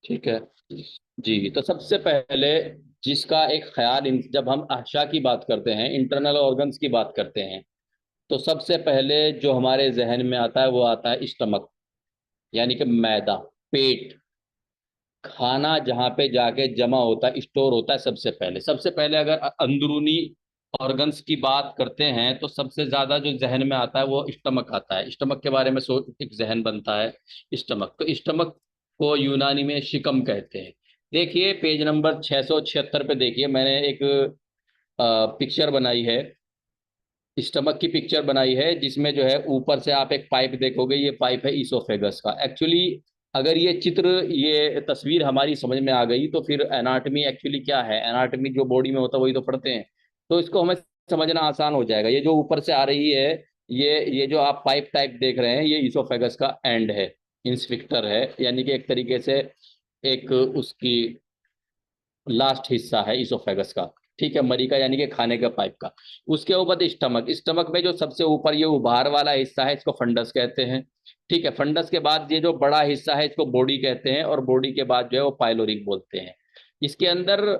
ठीक है जी। तो सबसे पहले जिसका एक ख्याल जब हम अहशा की बात करते हैं, इंटरनल ऑर्गन्स की बात करते हैं, तो सबसे पहले जो हमारे जहन में आता है वो आता है स्टमक, यानी कि मैदा, पेट। खाना जहाँ पे जाके जमा होता है, स्टोर होता है, सबसे पहले अगर अंदरूनी ऑर्गन्स की बात करते हैं तो सबसे ज्यादा जो जहन में आता है वो स्टमक आता है। स्टमक के बारे में सोच एक जहन बनता है। स्टमक, तो स्टमक को यूनानी में शिकम कहते हैं। देखिए पेज नंबर 676 पे देखिए, मैंने एक पिक्चर बनाई है, स्टमक की पिक्चर बनाई है, जिसमें जो है ऊपर से आप एक पाइप देखोगे, ये पाइप है ईसोफेगस का। एक्चुअली अगर ये चित्र, ये तस्वीर हमारी समझ में आ गई तो फिर एनाटमी एक्चुअली क्या है, एनाटमी जो बॉडी में होता है वही तो पढ़ते हैं, तो इसको हमें समझना आसान हो जाएगा। ये जो ऊपर से आ रही है, ये जो आप पाइप टाइप देख रहे हैं, ये ईसोफेगस का एंड है, इंस्फिक्टर है, यानी कि एक तरीके से एक उसकी लास्ट हिस्सा है इसोफेगस का। ठीक है, मरी का यानी कि खाने का पाइप का। उसके ऊपर स्टमक, स्टमक में जो सबसे ऊपर ये उभार वाला हिस्सा है इसको फंडस कहते हैं। ठीक है, फंडस के बाद ये जो बड़ा हिस्सा है इसको बॉडी कहते हैं, और बॉडी के बाद जो है वो पाइलोरिक बोलते हैं। इसके अंदर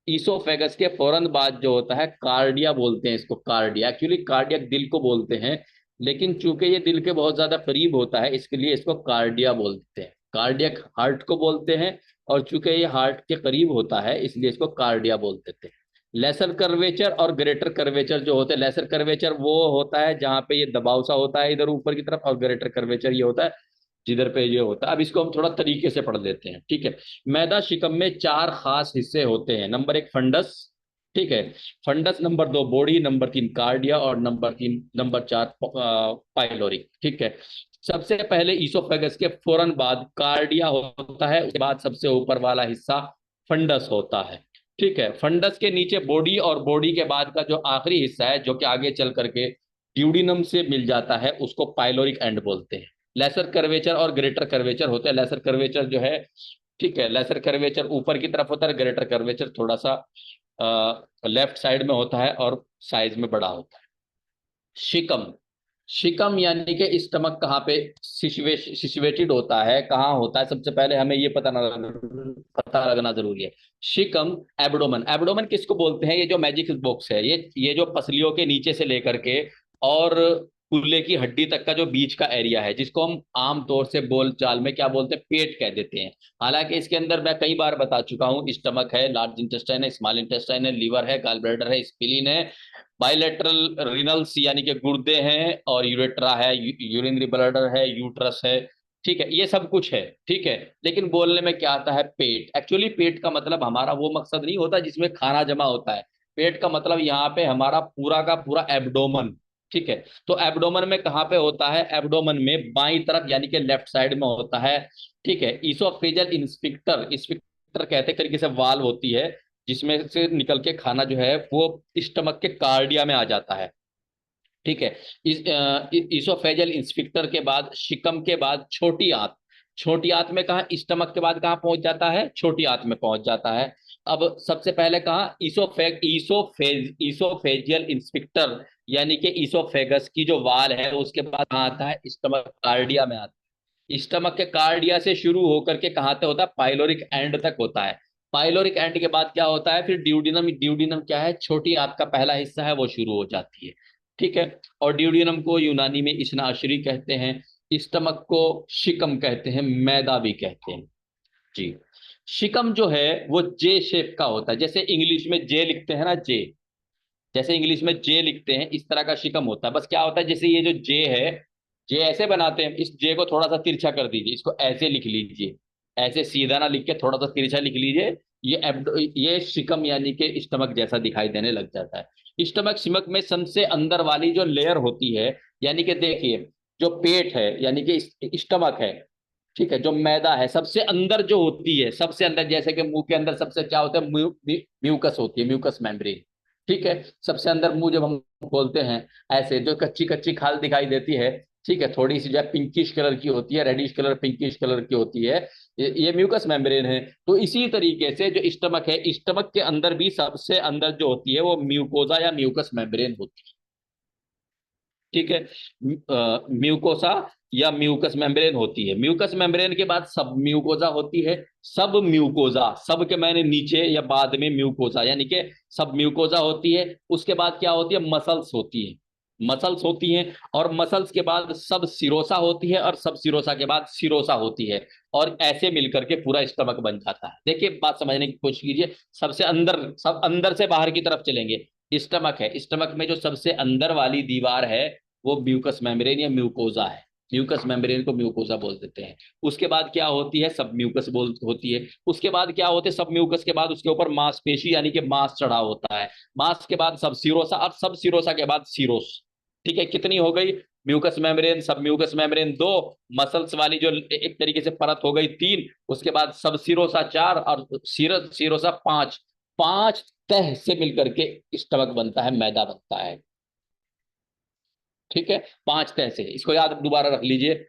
ईसोफेगस के फौरन बाद जो होता है कार्डिया बोलते हैं इसको। कार्डिया एक्चुअली कार्डियक दिल को बोलते हैं, लेकिन चूंकि ये दिल के बहुत ज्यादा करीब होता है इसके लिए इसको कार्डिया बोलते हैं। कार्डियक हार्ट को बोलते हैं, और चूंकि ये हार्ट के करीब होता है इसलिए इसको कार्डिया बोलते थे। लेसर कर्वेचर और ग्रेटर कर्वेचर जो होते हैं, लेसर कर्वेचर वो होता है जहां पे ये दबाव सा होता है इधर ऊपर की तरफ, और ग्रेटर कर्वेचर ये होता है जिधर पे ये होता है। अब इसको हम थोड़ा तरीके से पढ़ लेते हैं। ठीक है, मैदा शिकम में चार खास हिस्से होते हैं। नंबर एक फंडस, ठीक है, फंडस। नंबर दो बॉडी, नंबर तीन कार्डिया, और नंबर चार पाइलोरिक। ठीक है, सबसे पहले ईसोफेगस के फौरन बाद कार्डिया होता है, उसके बाद सबसे ऊपर वाला हिस्सा फंडस होता है। ठीक है, फंडस के नीचे बॉडी, और बॉडी के बाद का जो आखिरी हिस्सा है जो कि आगे चल करके ड्यूडिनम से मिल जाता है उसको पाइलोरिक एंड बोलते हैं। लेसर कर्वेचर और ग्रेटर कर्वेचर होते हैं। लेसर कर्वेचर जो है, ठीक है, लेसर कर्वेचर ऊपर की तरफ होता है, ग्रेटर कर्वेचर थोड़ा सा लेफ्ट साइड में होता है और साइज में बड़ा होता है। शिकम, शिकम यानी कि स्टमक कहाँ पे सिचुएटेड होता है, कहाँ होता है, सबसे पहले हमें ये पता लगना जरूरी है। शिकम एब्डोमन, एब्डोमन किसको बोलते हैं, ये जो मैजिक बॉक्स है, ये जो पसलियों के नीचे से लेकर के और कूल्हे की हड्डी तक का जो बीच का एरिया है, जिसको हम आम तौर से बोल चाल में क्या बोलते हैं, पेट कह देते हैं। हालांकि इसके अंदर मैं कई बार बता चुका हूँ, स्टमक है, लार्ज इंटेस्टाइन है, स्मॉल इंटेस्टाइन है, लीवर है, गॉल ब्लैडर है, स्प्लीन है, बाइलेटरल रिनल्स यानी कि गुर्दे हैं, और यूरेट्रा है, यूरिनरी ब्लैडर है, यूट्रस है। ठीक है, ये सब कुछ है। ठीक है, लेकिन बोलने में क्या आता है, पेट। एक्चुअली पेट का मतलब हमारा वो मकसद नहीं होता जिसमें खाना जमा होता है। पेट का मतलब यहाँ पे हमारा पूरा का पूरा एब्डोमन। ठीक है, तो एब्डोमन में कहाँ पे होता है, एब्डोमन में बाईं तरफ यानी कि लेफ्ट साइड में होता है। ठीक है, ईसोफेजल इंस्पिक्टर, इंस्पिक्टर कहते तरीके से वाल्व होती है जिसमें से निकल के खाना जो है वो स्टमक के कार्डिया में आ जाता है। ठीक है, इस इसोफेजल इंस्पेक्टर के बाद, शिकम के बाद छोटी आंत। छोटी आंत में कहा, स्टमक के बाद कहाँ पहुंच जाता है, छोटी आंत में पहुंच जाता है। अब सबसे पहले कहा इसोफेजियल इंस्पेक्टर, यानी कि इसोफेगस की जो वाल है उसके बाद कहाँ आता है, स्टमक कार्डिया में आता है। स्टमक के कार्डिया से शुरू होकर के कहाँ तक होता है, पाइलोरिक एंड तक होता है। पाइलोरिक एंड के बाद क्या होता है फिर, ड्यूडिनम। ड्यूडिनम क्या है, छोटी आंत का पहला हिस्सा है, वो शुरू हो जाती है। ठीक है, और ड्यूडिनम को यूनानी में इस्नाशरी कहते हैं, स्टमक को शिकम कहते हैं, मैदा भी कहते हैं जी। शिकम जो है वो जे शेप का होता है, जैसे इंग्लिश में जे लिखते हैं ना, जे, जैसे इंग्लिश में जे लिखते हैं इस तरह का शिकम होता है। बस क्या होता है, जैसे ये जो जे है, जे ऐसे बनाते हैं, इस जे को थोड़ा सा तिरछा कर दीजिए, इसको ऐसे लिख लीजिए, ऐसे सीधा ना लिख के थोड़ा सा तिरछा लिख लीजिए। ये शिकम यानी कि स्टमक जैसा दिखाई देने लग जाता है। स्टमक में सबसे अंदर वाली जो लेयर होती है, यानी कि देखिए, जो पेट है यानी कि स्टमक है, ठीक है, जो मैदा है सबसे अंदर जो होती है, सबसे अंदर, जैसे कि मुंह के अंदर सबसे क्या होता है, म्यूकस होती है, म्यूकस मेम्ब्रेन। ठीक है, सबसे अंदर मुंह जब हम खोलते हैं, ऐसे जो कच्ची कच्ची खाल दिखाई देती है, ठीक है, थोड़ी सी जो पिंकिश कलर की होती है, रेडिश कलर पिंकिश कलर की होती है, ये म्यूकस मेम्ब्रेन है। तो इसी तरीके से जो स्टमक है, स्टमक के अंदर भी सबसे अंदर जो होती है वो म्यूकोजा या म्यूकस मेम्ब्रेन होती है। ठीक है। म्यूकोसा या म्यूकस मेम्ब्रेन होती है। म्यूकस मेम्ब्रेन के बाद सब म्यूकोजा होती है। सब म्यूकोजा, सब के मैंने नीचे या बाद में म्यूकोजा, यानी कि सब म्यूकोजा होती है। उसके बाद क्या होती है, मसल्स होती है। मसल्स होती हैं, और मसल्स के बाद सब सिरोसा होती है, और सब सिरोसा के बाद सिरोसा होती है। और ऐसे मिलकर के पूरा स्टमक बन जाता है। देखिए, बात समझने की कोशिश कीजिए। सबसे अंदर, सब अंदर से बाहर की तरफ चलेंगे। स्टमक है, स्टमक में जो सबसे अंदर वाली दीवार है वो म्यूकस मेम्ब्रेन या म्यूकोजा है। म्यूकस मेम्ब्रेन को म्यूकोजा बोल देते हैं। उसके बाद क्या होती है, सब म्यूकस बोल होती है। उसके बाद क्या होते हैं, सब म्यूकस के बाद उसके ऊपर मांसपेशी यानी कि मांस चढ़ा होता है। मांस के बाद सब सिरोसा, और सब सिरोसा के बाद सिरोस। ठीक है, कितनी हो गई, म्यूकस मेम्ब्रेन, सब म्यूकस मेम्ब्रेन दो, मसल्स वाली जो एक तरीके से परत हो गई तीन, उसके बाद सब सिरोसा चार, और सिरोसा पांच। पांच तह से मिलकर के स्टमक बनता है, मैदा बनता है। ठीक है, पांच तह से, इसको याद दोबारा रख लीजिए।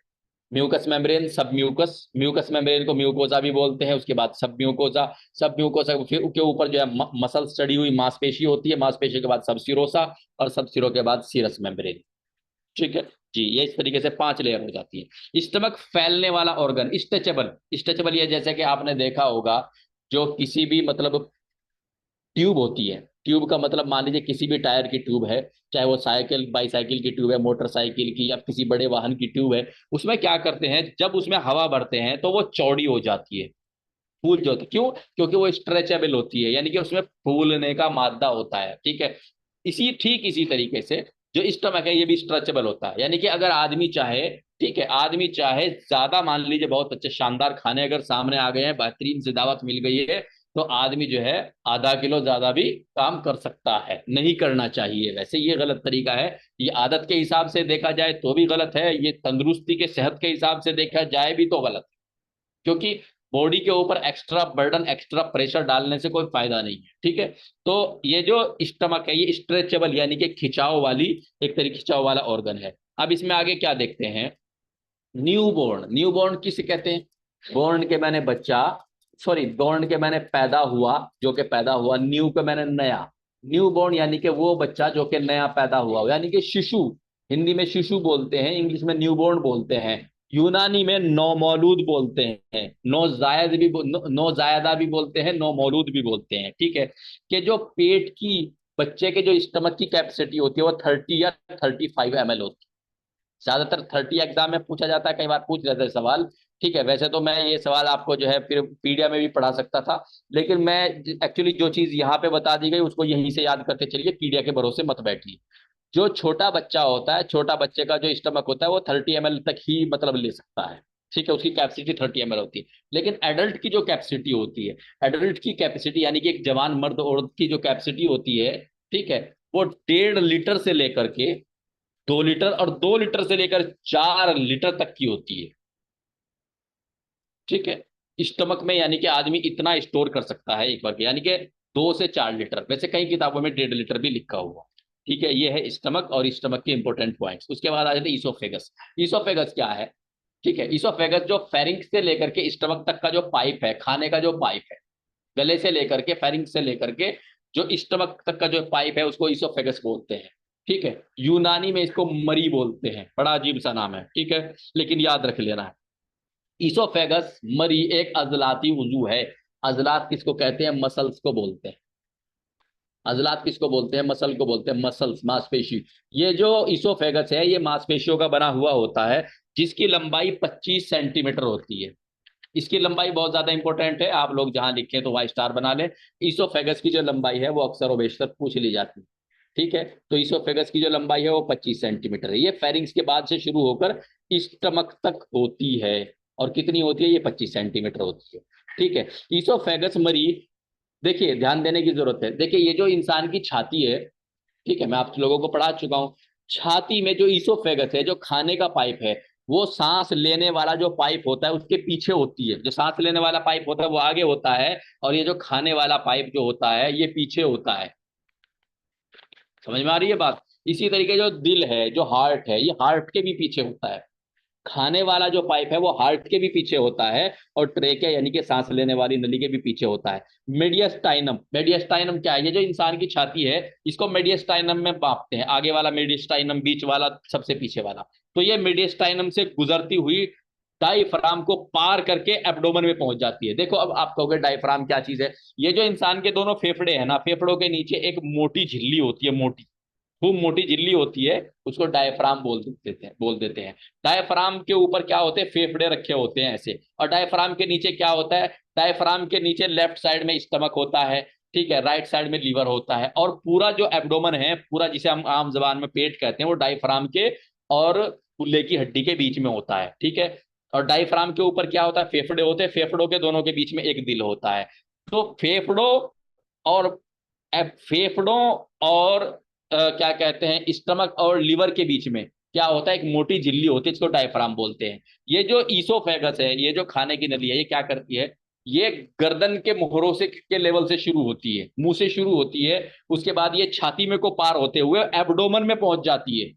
म्यूकस मेम्ब्रेन, सब म्यूकस, म्यूकस मेम्ब्रेन को म्यूकोजा भी बोलते हैं। उसके बाद सब म्यूकोजा, सब म्यूकोजा फिर के ऊपर जो है मसल्स चढ़ी हुई मांसपेशी होती है। मांसपेशी के बाद सब सिरोसा, और सब सिरो के बाद सीरस मेम्ब्रेन। ठीक है जी, ये इस तरीके से पांच लेयर हो जाती है। स्टमक फैलने वाला ऑर्गन, स्ट्रेचेबल। स्ट्रेचेबल ये जैसे कि आपने देखा होगा, जो किसी भी मतलब ट्यूब होती है। ट्यूब का मतलब मान लीजिए किसी भी टायर की ट्यूब है, चाहे वो साइकिल बाईसाइकिल की ट्यूब है, मोटरसाइकिल की, या किसी बड़े वाहन की ट्यूब है। उसमें क्या करते हैं, जब उसमें हवा भरते हैं तो वो चौड़ी हो जाती है, फूल जो होती है। क्यों? क्योंकि वो स्ट्रेचेबल होती है, यानी कि उसमें फूलने का मादा होता है। ठीक है, ठीक इसी तरीके से जो स्टमक है ये भी स्ट्रेचेबल होता है। यानी कि अगर आदमी चाहे, ठीक है, आदमी चाहे ज्यादा, मान लीजिए बहुत अच्छे शानदार खाने अगर सामने आ गए हैं, बेहतरीन से दावत मिल गई है, तो आदमी जो है आधा किलो ज्यादा भी काम कर सकता है। नहीं करना चाहिए, वैसे ये गलत तरीका है। ये आदत के हिसाब से देखा जाए तो भी गलत है, ये तंदुरुस्ती के सेहत के हिसाब से देखा जाए भी तो गलत है। क्योंकि बॉडी के ऊपर एक्स्ट्रा बर्डन, एक्स्ट्रा प्रेशर डालने से कोई फायदा नहीं है। ठीक है, तो ये जो स्टमक है ये स्ट्रेचेबल यानी कि खिंचाव वाली, एक तरीके खिंचाव वाला ऑर्गन है। अब इसमें आगे क्या देखते हैं, न्यूबॉर्न। न्यूबॉर्न किसे कहते हैं? बॉर्न के मैंने बच्चा, सॉरी, बॉर्न के मैंने पैदा हुआ, जो कि पैदा हुआ, न्यू के मैंने नया। न्यूबॉर्न यानी कि वो बच्चा जो कि नया पैदा हुआ, यानी कि शिशु। हिंदी में शिशु बोलते हैं, इंग्लिश में न्यूबॉर्न बोलते हैं, यूनानी में नौमौलूद बोलते हैं, नौजायद भी नौजायदा भी बोलते हैं, नौमौलूद भी बोलते हैं। ठीक है, कि जो पेट की, बच्चे के जो स्टमक की कैपेसिटी होती है वो 30 या 35 ml होती है। ज्यादातर 30 एग्जाम में पूछा जाता है, कई बार पूछ लेते हैं सवाल। ठीक है, वैसे तो मैं ये सवाल आपको जो है फिर पीडिया में भी पढ़ा सकता था, लेकिन मैं एक्चुअली जो चीज यहाँ पे बता दी गई उसको यहीं से याद करके चलिए, पीडिया के भरोसे मत बैठिए। जो छोटा बच्चा होता है, छोटा बच्चे का जो स्टमक होता है वो 30 ml तक ही मतलब ले सकता है। ठीक है, उसकी कैपेसिटी 30 ml होती है। लेकिन एडल्ट की जो कैपेसिटी होती है, एडल्ट की कैपेसिटी यानी कि एक जवान मर्द औरत की जो कैपेसिटी होती है, ठीक है, वो 1.5 लीटर से लेकर के 2 लीटर, और 2 लीटर से लेकर 4 लीटर तक की होती है। ठीक है, स्टमक में, यानी कि आदमी इतना स्टोर कर सकता है एक बार के, यानी कि 2 से 4 लीटर, वैसे कई किताबों में 1.5 लीटर भी लिखा हुआ। ठीक है, ये है स्टमक और स्टमक के इंपॉर्टेंट पॉइंट्स। उसके बाद आ जाते हैं ईसोफेगस। ईसोफेगस क्या है? ठीक है, ईसोफेगस जो फेरिंक्स से लेकर के स्टमक तक का जो पाइप है, खाने का जो पाइप है, गले से लेकर के, फेरिंक्स से लेकर के जो स्टमक तक का जो पाइप है उसको ईसोफेगस बोलते हैं। ठीक है, यूनानी में इसको मरी बोलते हैं, बड़ा अजीब सा नाम है। ठीक है, लेकिन याद रख लेना है, ईसोफेगस मरी एक अजलाती उजू है। अजलात किसको कहते हैं? मसल्स को बोलते हैं। अजलात किसको बोलते हैं? मसल को बोलते हैं, मसल्स, मांसपेशी। ये जो ईसोफेगस है ये मांसपेशियों का बना हुआ होता है, जिसकी लंबाई 25 सेंटीमीटर होती है। इसकी लंबाई बहुत ज्यादा इंपॉर्टेंट है, आप लोग जहां लिखें तो वाई स्टार बना लें। ईसोफेगस की जो लंबाई है वो अक्सर और बेशतर पूछ ली जाती है। ठीक है, तो ईसोफेगस की जो लंबाई है वो 25 सेंटीमीटर है। ये फेरिंग्स के बाद से शुरू होकर स्टमक तक होती है, और कितनी होती है? ये 25 सेंटीमीटर होती है। ठीक है, ईसोफेगस मरी, देखिए ध्यान देने की जरूरत है। देखिए, ये जो इंसान की छाती है, ठीक है, मैं आप लोगों को पढ़ा चुका हूं, छाती में जो ईसोफेगस है, जो खाने का पाइप है, वो सांस लेने वाला जो पाइप होता है उसके पीछे होती है। जो सांस लेने वाला पाइप होता है वो आगे होता है, और ये जो खाने वाला पाइप जो होता है ये पीछे होता है। समझ में आ रही है बात? इसी तरीके जो दिल है, जो हार्ट है, ये हार्ट के भी पीछे होता है। खाने वाला जो पाइप है वो हार्ट के भी पीछे होता है, और ट्रेकिया यानी कि सांस लेने वाली नली के भी पीछे होता है। मेडियस्टाइनम, मेडियस्टाइनम क्या है? ये जो इंसान की छाती है, इसको मेडियस्टाइनम में बांटते हैं, आगे वाला मेडियस्टाइनम, बीच वाला, सबसे पीछे वाला। तो ये मेडियस्टाइनम से गुजरती हुई डायफ्राम को पार करके एब्डोमेन में पहुंच जाती है। देखो अब आप कहोगे डायफ्राम क्या चीज है? ये जो इंसान के दोनों फेफड़े हैं ना, फेफड़ों के नीचे एक मोटी झिल्ली होती है, मोटी, खूब मोटी झिल्ली होती है, उसको डायफ्राम बोल देते हैं। डायफ्राम के ऊपर क्या होते हैं? फेफड़े रखे होते हैं ऐसे। और डायफ्राम के नीचे क्या होता है? डायफ्राम के नीचे लेफ्ट साइड में स्टमक होता है, ठीक है, राइट साइड में लीवर होता है, और पूरा जो एब्डोमन है पूरा, जिसे हम आम जबान में पेट कहते हैं, वो डायफ्राम के और कुल्ले की हड्डी के बीच में होता है, ठीक है। और डायफ्राम के ऊपर क्या होता है? फेफड़े होते हैं, फेफड़ों के दोनों के बीच में एक दिल होता है। तो फेफड़ों और फेफड़ों और क्या कहते हैं, स्टमक और लिवर के बीच में क्या होता है? एक मोटी झिल्ली होती है, इसको डायफ्राम बोलते हैं। ये जो ईसोफेगस है, ये जो खाने की नली है, ये क्या करती है? ये गर्दन के मोहरों से के लेवल से शुरू होती है, मुंह से शुरू होती है, उसके बाद ये छाती में को पार होते हुए एब्डोमन में पहुंच जाती है,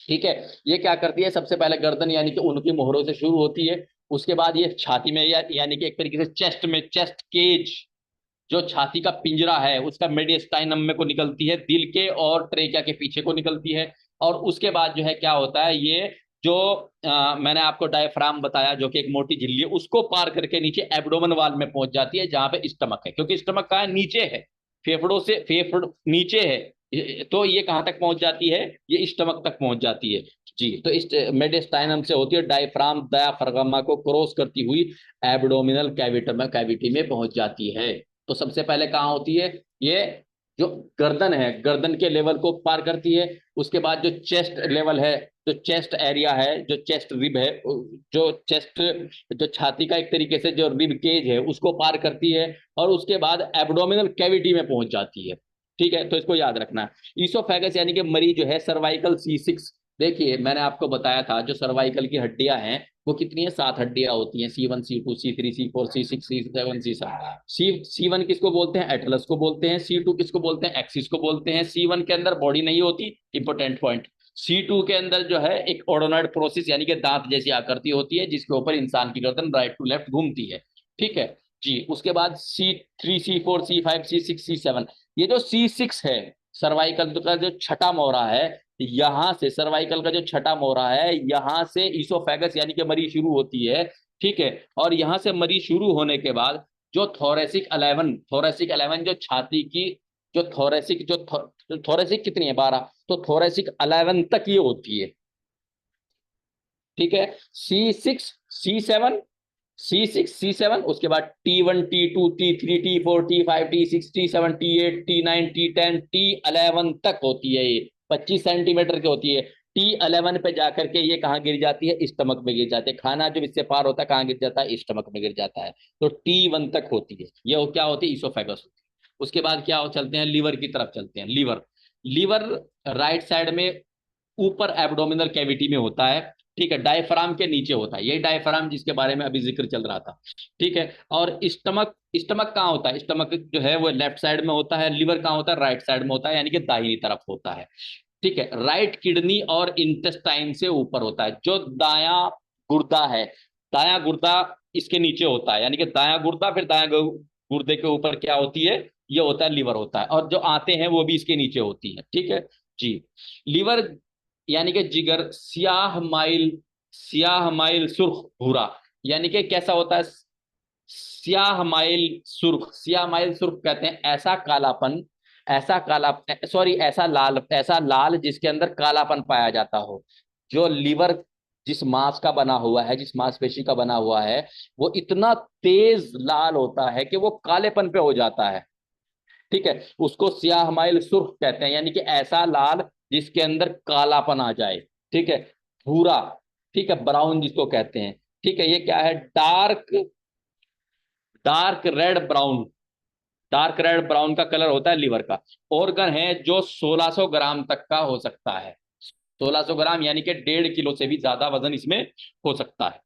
ठीक है। ये क्या करती है? सबसे पहले गर्दन यानी कि उनकी मोहरों से शुरू होती है, उसके बाद ये छाती में यानी कि एक तरीके से चेस्ट में, चेस्ट केज, जो छाती का पिंजरा है उसका मेडिस्टाइनम में को निकलती है, दिल के और ट्रेकिया के पीछे को निकलती है। और उसके बाद जो है क्या होता है, ये जो मैंने आपको डायफ्राम बताया, जो कि एक मोटी झिल्ली है, उसको पार करके नीचे एब्डोमेन वाल में पहुंच जाती है, जहां पे स्टमक है, क्योंकि स्टमक कहाँ है? नीचे है, फेफड़ों से फेफड़ नीचे है, तो ये कहाँ तक पहुंच जाती है? ये स्टमक तक पहुंच जाती है। जी, तो इस मेडिस्टाइनम से होती है डायफ्राम, डायाफ्रामा को क्रॉस करती हुई एब्डोमिनल कैविटी में पहुंच जाती है। तो सबसे पहले कहाँ होती है? ये जो गर्दन है, गर्दन के लेवल को पार करती है। उसके बाद जो चेस्ट लेवल है, जो चेस्ट एरिया है, जो चेस्ट रिब है, जो चेस्ट, जो छाती का एक तरीके से जो रिब केज है, उसको पार करती है, और उसके बाद एब्डोमिनल कैविटी में पहुंच जाती है, ठीक है। तो इसको याद रखना। ईसोफेगस यानी कि मरीज जो है सर्वाइकल C6। देखिए मैंने आपको बताया था, जो सर्वाइकल की हड्डियां हैं वो कितनी है? 7 हड्डियां होती हैं, C1, C2, C3, C4, C6, C7, C7। C1 किसको बोलते हैं? एटलस को बोलते हैं। C2 किसको बोलते हैं? एक्सिस को बोलते हैं। C1 के अंदर बॉडी नहीं होती, इंपोर्टेंट पॉइंट। C2 के अंदर जो है एक ओडोनॉइड प्रोसेस यानी कि दांत जैसी आकृति होती है, जिसके ऊपर इंसान की गर्दन राइट टू लेफ्ट घूमती है, ठीक है जी। उसके बाद C3, C4, C5, C6, C7। ये जो C6 है, सर्वाइकल का जो छठा मोहरा है, यहां से सर्वाइकल का जो छठा मोहरा है, यहां से ईसोफेगस यानी कि मरी शुरू होती है, ठीक है। और यहां से मरी शुरू होने के बाद जो थोरेसिक 11 जो छाती की, जो थोरेसिक जो थोरेसिक कितनी है? 12। तो थोरेसिक 11 तक ये होती है, ठीक है। C6, C7, उसके बाद T1, T2, T3, T4, T5, T6, T7, T8, T9, T10, T11 तक होती है। ये 25 सेंटीमीटर की होती है। T11 पे जाकर के ये कहाँ गिर जाती है? स्टमक में गिर जाती है। खाना जो इससे पार होता है कहाँ गिर जाता है? स्टमक में गिर जाता है। तो T1 तक होती है। ये क्या होती है? इसोफेगस होती है। उसके बाद क्या हो, चलते हैं लीवर की तरफ चलते हैं। लीवर, लीवर राइट साइड में ऊपर एब्डोमिनल कैविटी में होता है, ठीक है, डायफ्राम के नीचे होता है। यही डायफ्राम जिसके बारे में अभी जिक्र चल रहा था, ठीक है। और स्टमक, स्टमक कहाँ होता है? स्टमक जो है वो लेफ्ट साइड में होता है। लिवर कहाँ होता है? राइट साइड में होता है, यानी कि दाहिनी तरफ होता है, ठीक है। राइट किडनी और इंटेस्टाइन से ऊपर होता है। जो दाया गुर्दा है, दाया गुर्दा इसके नीचे होता है, यानी कि दाया गुर्दा, फिर दाया गुर्दे के ऊपर क्या होती है? ये होता है लीवर होता है। और जो आते हैं वो भी इसके नीचे होती है, ठीक है जी। लीवर यानी कि जिगर सियाह माइल सुर्ख भूरा, यानी कि कैसा होता है? स्याह माइल सुर्ख, स्याह माइल सुर्ख कहते हैं ऐसा कालापन, ऐसा काला, सॉरी, ऐसा लाल जिसके अंदर कालापन पाया जाता हो। जो लीवर जिस मांस का बना हुआ है, जिस मांसपेशी का बना हुआ है, वो इतना तेज लाल होता है कि वो कालेपन पे हो जाता है, ठीक है। उसको स्याह माइल सुर्ख कहते हैं, यानी कि ऐसा लाल जिसके अंदर कालापन आ जाए, ठीक है। भूरा, ठीक है, ब्राउन जिसको कहते हैं, ठीक है। ये क्या है? Dark dark red brown, dark red brown का कलर होता है लीवर का। ऑर्गन है जो 1600 ग्राम तक का हो सकता है। 1600 ग्राम यानी कि 1.5 किलो से भी ज्यादा वजन इसमें हो सकता है।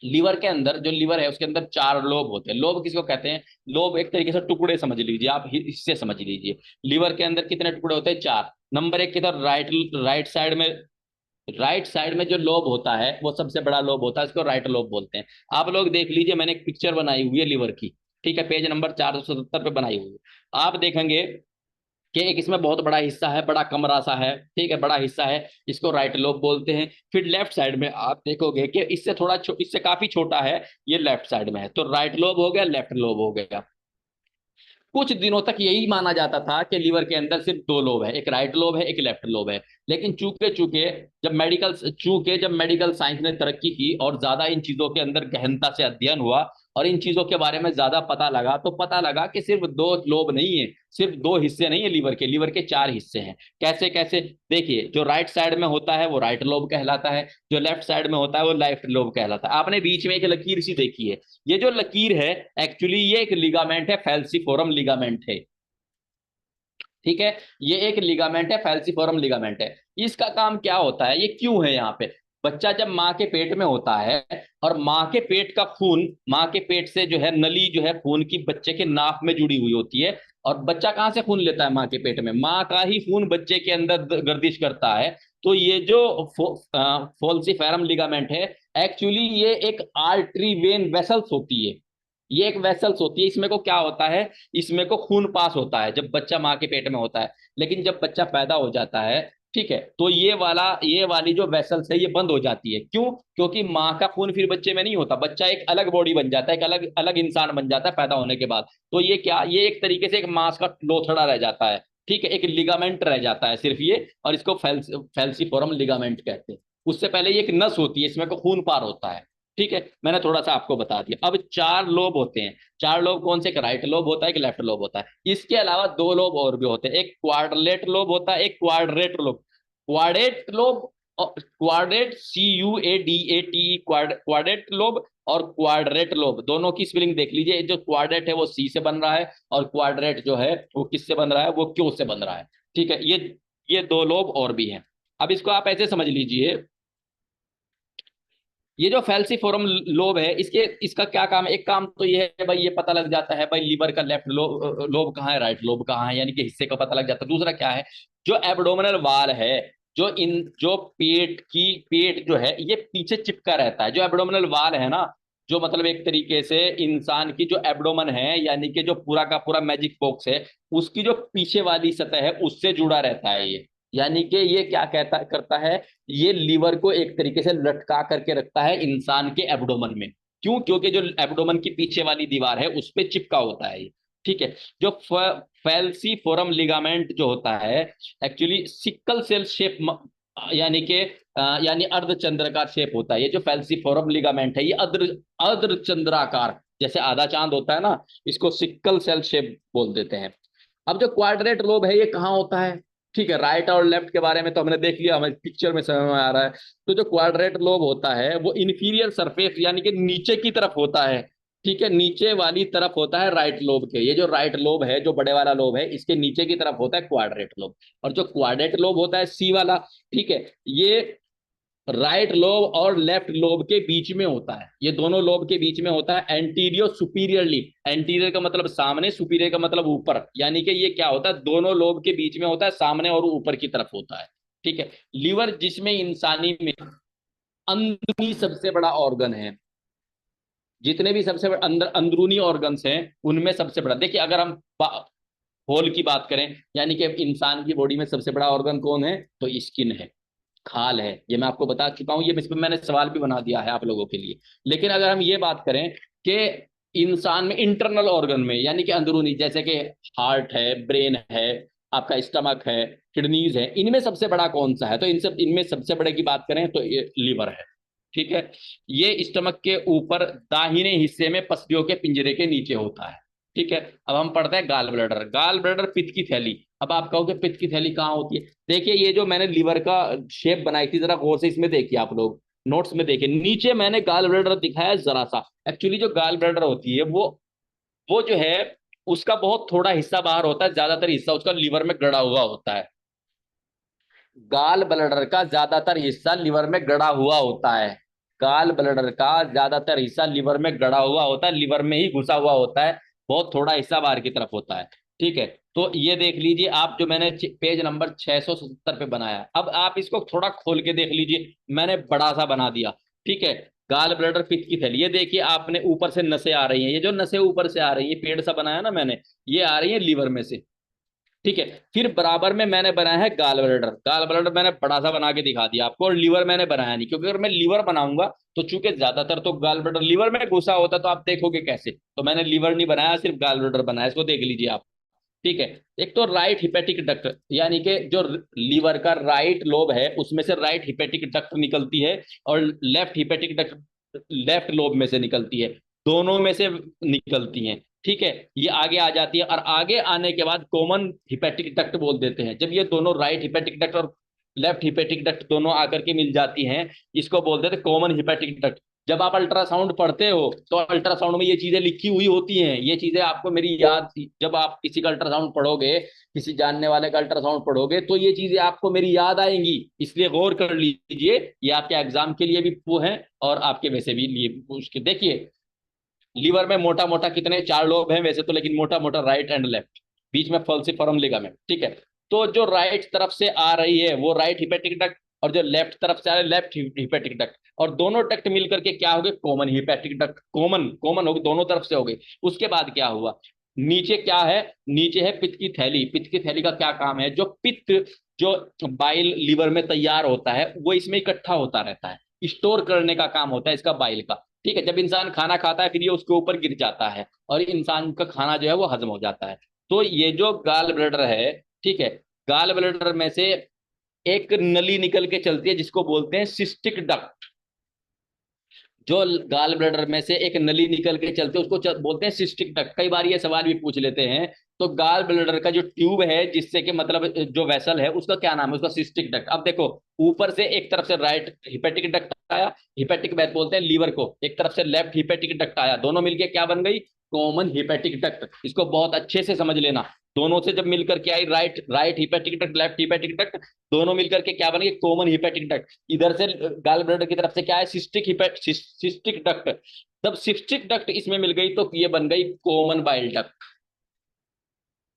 लीवर के अंदर, जो लीवर है उसके अंदर 4 लोब होते हैं। लोब किसको कहते हैं? लोब एक तरीके से टुकड़े समझ लीजिए आप, हिस्से समझ लीजिए। लीवर के अंदर कितने टुकड़े होते हैं? 4। नंबर 1 किधर? राइट, राइट साइड में राइट साइड में जो लोब होता है वो सबसे बड़ा लोब होता है, इसको राइट लोब बोलते हैं। आप लोग देख लीजिए, मैंने एक पिक्चर बनाई हुई है लीवर की, ठीक है, पेज नंबर 477 पे बनाई हुई है। आप देखेंगे कि एक इसमें बहुत बड़ा हिस्सा है, बड़ा कमरा सा है, ठीक है, बड़ा हिस्सा है, इसको राइट लोब बोलते हैं। फिर लेफ्ट साइड में आप देखोगे कि इससे इससे काफी छोटा है, ये लेफ्ट साइड में है, तो राइट लोब हो गया, लेफ्ट लोब हो गया। कुछ दिनों तक यही माना जाता था कि लीवर के अंदर सिर्फ दो लोब है, एक राइट लोब है, एक लेफ्ट लोब है। लेकिन चूंकि चूंकि जब मेडिकल साइंस ने तरक्की की और ज्यादा इन चीजों के अंदर गहनता से अध्ययन हुआ और इन चीजों के बारे में ज्यादा पता लगा, तो पता लगा कि सिर्फ दो लोब नहीं है, सिर्फ दो हिस्से नहीं है लीवर के चार हिस्से हैं। कैसे कैसे? देखिए, जो राइट साइड में होता है वो राइट लोब कहलाता है, जो लेफ्ट साइड में होता है वो लेफ्ट लोब कहलाता है। आपने बीच में एक लकीर सी देखी है, ये जो लकीर है एक्चुअली ये एक लिगामेंट है, फैल्सीफोरम लिगामेंट है, ठीक है। ये एक लिगामेंट है, फैल्सीफोरम लिगामेंट है। इसका काम क्या होता है, ये क्यों है यहाँ पे? बच्चा जब माँ के पेट में होता है और माँ के पेट का खून, माँ के पेट से जो है नली जो है खून की बच्चे के नाक में जुड़ी हुई होती है। और बच्चा कहाँ से खून लेता है? माँ के पेट में, माँ का ही खून बच्चे के अंदर गर्दिश करता है। तो ये जो फोल्सीफेरम लिगामेंट है, एक्चुअली ये एक आर्टरी वेन वेसल्स होती है, ये एक वेसल्स होती है। इसमें को क्या होता है, इसमें को खून पास होता है जब बच्चा माँ के पेट में होता है। लेकिन जब बच्चा पैदा हो जाता है, ठीक है, तो ये वाली जो वेसल्स है ये बंद हो जाती है। क्यों? क्योंकि माँ का खून फिर बच्चे में नहीं होता, बच्चा एक अलग बॉडी बन जाता है, एक अलग अलग इंसान बन जाता है पैदा होने के बाद। तो ये क्या, ये एक तरीके से एक मांस का लोथड़ा रह जाता है, ठीक है, एक लिगामेंट रह जाता है सिर्फ ये, और इसको फैल्सीफोरम लिगामेंट कहते हैं। उससे पहले ये एक नस होती है, इसमें को खून पार होता है, ठीक है। मैंने थोड़ा सा आपको बता दिया। अब चार लोब होते हैं। चार लोब कौन से? एक राइट लोब होता है, एक लेफ्ट लोब होता है। इसके अलावा दो लोब और भी होते हैं, एक क्वाड्रेट लोब होता है, एक quadrate lobe. Quadrate lobe, quadrate, CUADATE, quadrate lobe और क्वाड्रेट लोब, दोनों की स्पेलिंग देख लीजिए। जो क्वाड्रेट है वो C से बन रहा है, और क्वाड्रेट जो है वो किससे बन रहा है? वो Q से बन रहा है, ठीक है। ये दो लोब और भी हैं। अब इसको आप ऐसे समझ लीजिए, ये जो फैल्सीफोरम लोब है, इसका क्या काम है? एक काम तो ये है भाई, ये पता लग जाता है भाई लीवर का लेफ्ट लोब कहाँ है, राइट लोब कहाँ है, यानी कि हिस्से का पता लग जाता है। दूसरा क्या है, जो एब्डोमिनल वाल है, जो पेट जो है ये पीछे चिपका रहता है। जो एब्डोमिनल वाल है ना, जो मतलब एक तरीके से इंसान की जो एब्डोमन है, यानी कि जो पूरा का पूरा मैजिक बॉक्स है, उसकी जो पीछे वाली सतह है उससे जुड़ा रहता है ये। यानी कि ये क्या कहता करता है, ये लीवर को एक तरीके से लटका करके रखता है इंसान के एब्डोमन में। क्यों? क्योंकि जो एब्डोमन की पीछे वाली दीवार है उस पे चिपका होता है ये, ठीक है। जो फैल्सीफोरम लिगामेंट जो होता है, एक्चुअली सिकल सेल शेप, यानी कि यानी अर्धचंद्राकार शेप होता है। ये जो फैल्सीफोरम लिगामेंट है ये अर्धचंद्राकार, जैसे आधा चांद होता है ना, इसको सिकल सेल शेप बोल देते हैं। अब जो क्वाड्रेट लोब है ये कहाँ होता है? ठीक है, राइट और लेफ्ट के बारे में तो हमने देख लिया, हमें पिक्चर में समझ में आ रहा है। तो जो क्वाड्रेट लोब होता है वो इंफीरियर सरफेस, यानी कि नीचे की तरफ होता है, ठीक है, नीचे वाली तरफ होता है राइट लोब के। ये जो राइट लोब है, जो बड़े वाला लोब है, इसके नीचे की तरफ होता है क्वाड्रेट लोब। और जो क्वाड्रेट लोब होता है C वाला, ठीक है, ये राइट लोब और लेफ्ट लोब के बीच में होता है। ये दोनों लोब के बीच में होता है, एंटीरियर सुपीरियरली। एंटीरियर का मतलब सामने, सुपीरियर का मतलब ऊपर, यानी कि ये क्या होता है, दोनों लोब के बीच में होता है, सामने और ऊपर की तरफ होता है, ठीक है। लीवर जिसमें इंसानी में अंदरूनी सबसे बड़ा ऑर्गन है, जितने भी सबसे बड़े अंदर अंदरूनी ऑर्गन्स हैं उनमें सबसे बड़ा, देखिए अगर हम होल की बात करें, यानी कि इंसान की बॉडी में सबसे बड़ा ऑर्गन कौन है, तो स्किन है, खाल है। ये मैं आपको बता चुका हूं, ये इस पर मैंने सवाल भी बना दिया है आप लोगों के लिए। लेकिन अगर हम ये बात करें कि इंसान में इंटरनल ऑर्गन में, यानी कि अंदरूनी, जैसे कि हार्ट है, ब्रेन है, आपका स्टमक है, किडनीज है, इनमें सबसे बड़ा कौन सा है? तो इनमें सबसे बड़े की बात करें तो ये लीवर है, ठीक है। ये स्टमक के ऊपर दाहिने हिस्से में पसलियों के पिंजरे के नीचे होता है, ठीक है। अब हम पढ़ते हैं गाल ब्लैडर। गाल ब्लैडर पित्त की थैली। अब आप कहोगे पित्त की थैली कहाँ होती है? देखिए, ये जो मैंने लीवर का शेप बनाई थी, जरा गौर से इसमें देखिए आप लोग, नोट्स में देखिए, नीचे मैंने गाल ब्लैडर दिखाया है जरा सा। एक्चुअली जो गाल ब्लैडर होती है वो जो है उसका बहुत थोड़ा हिस्सा बाहर होता है, ज्यादातर हिस्सा उसका लीवर में गड़ा हुआ होता है। गाल ब्लैडर का ज्यादातर हिस्सा लिवर में गड़ा हुआ होता है। गाल ब्लैडर का ज्यादातर हिस्सा लिवर में गड़ा हुआ होता है, लिवर में ही घुसा हुआ होता है, बहुत थोड़ा हिस्सा बाहर की तरफ होता है, ठीक है। तो ये देख लीजिए आप, जो मैंने पेज नंबर 677 पे बनाया, अब आप इसको थोड़ा खोल के देख लीजिए, मैंने बड़ा सा बना दिया। ठीक है, गाल ब्लैडर, पित्त की थैली, ये देखिए आपने ऊपर से नसें आ रही हैं, ये जो नसें ऊपर से आ रही है, पेड़ सा बनाया ना मैंने, ये आ रही है लीवर में से। ठीक है, फिर बराबर में मैंने बनाया है गाल ब्लैडर। गाल ब्लैडर मैंने बड़ा सा बना के दिखा दिया आपको, और लीवर मैंने बनाया नहीं, क्योंकि अगर मैं लीवर बनाऊंगा तो चूंकि ज्यादातर तो गाल ब्लैडर लीवर में घुसा होता, तो आप देखोगे कैसे, तो मैंने लीवर नहीं बनाया, सिर्फ गाल ब्लैडर बनाया, इसको देख लीजिए आप। ठीक है, एक तो राइट हिपेटिक डक्ट, यानी कि जो लीवर का राइट लोब है उसमें से राइट हिपेटिक डक्ट निकलती है, और left hepatic duct left lobe में से निकलती है, दोनों में से निकलती हैं। ठीक है, ये आगे आ जाती है, और आगे आने के बाद कॉमन हिपेटिक डक्ट बोल देते हैं, जब ये दोनों राइट हिपेटिक डक्ट और लेफ्ट हिपेटिक डक्ट दोनों आकर के मिल जाती हैं, इसको बोल देते हैं कॉमन हिपेटिक डक्ट। जब आप अल्ट्रासाउंड पढ़ते हो तो अल्ट्रासाउंड में ये चीजें लिखी हुई होती हैं, ये चीजें आपको मेरी याद, जब आप किसी का अल्ट्रासाउंड पढ़ोगे, किसी जानने वाले का अल्ट्रासाउंड पढ़ोगे, तो ये चीजें आपको मेरी याद आएंगी, इसलिए गौर कर लीजिए, ये आपके एग्जाम के लिए भी वो है, और आपके वैसे भी लिए उसके। देखिए लीवर में मोटा मोटा कितने, 4 लोब हैं वैसे तो, लेकिन मोटा मोटा राइट एंड लेफ्ट, बीच में फॉल्सिफरम लिगामेंट। ठीक है, तो जो राइट तरफ से आ रही है वो राइट हिपेटिक डक्ट, और जो लेफ्ट तरफ से आ रही है लेफ्ट हिपेटिक डक्ट, और दोनों डक्ट मिलकर के क्या हो गए, common hepatic duct, common common हो गए, दोनों तरफ से हो गए। उसके बाद क्या हुआ, नीचे क्या है, नीचे है पित्त की थैली। पित्त की थैली का क्या काम है, जो पित्त, जो बाइल लीवर में तैयार होता है वो इसमें इकट्ठा होता रहता है, स्टोर करने का काम होता है इसका बाइल का। ठीक है, जब इंसान खाना खाता है फिर ये उसके ऊपर गिर जाता है, और इंसान का खाना जो है वो हजम हो जाता है। तो ये जो गाल ब्लैडर है, ठीक है, गाल ब्लैडर में से एक नली निकल के चलती है जिसको बोलते हैं सिस्टिक डक्ट। जो गाल ब्लैडर में से एक नली निकल के चलते हैं उसको बोलते हैं सिस्टिक डक्ट। कई बार ये सवाल भी पूछ लेते हैं, तो गाल ब्लैडर का जो ट्यूब है, जिससे कि मतलब जो वेसल है उसका क्या नाम है, उसका सिस्टिक डक्ट। अब देखो, ऊपर से एक तरफ से राइट हिपेटिक डक्ट आया, हिपेटिक वेट बोलते हैं लीवर को, एक तरफ से लेफ्ट हिपेटिक डक्ट आया, दोनों मिलके क्या बन गई, कॉमन हिपेटिक डक्ट। इसको बहुत अच्छे से समझ लेना, दोनों से जब मिलकर के आई, right right hepatic duct, left hepatic duct, दोनों मिलकर के क्या बन गई, कॉमन हिपेटिक डक्ट। इधर से गाल ब्लैडर की तरफ से क्या है, सिस्टिक डक्ट। जब सिस्टिक डक्ट इसमें मिल गई तो ये बन गई कॉमन बाइल डक्ट।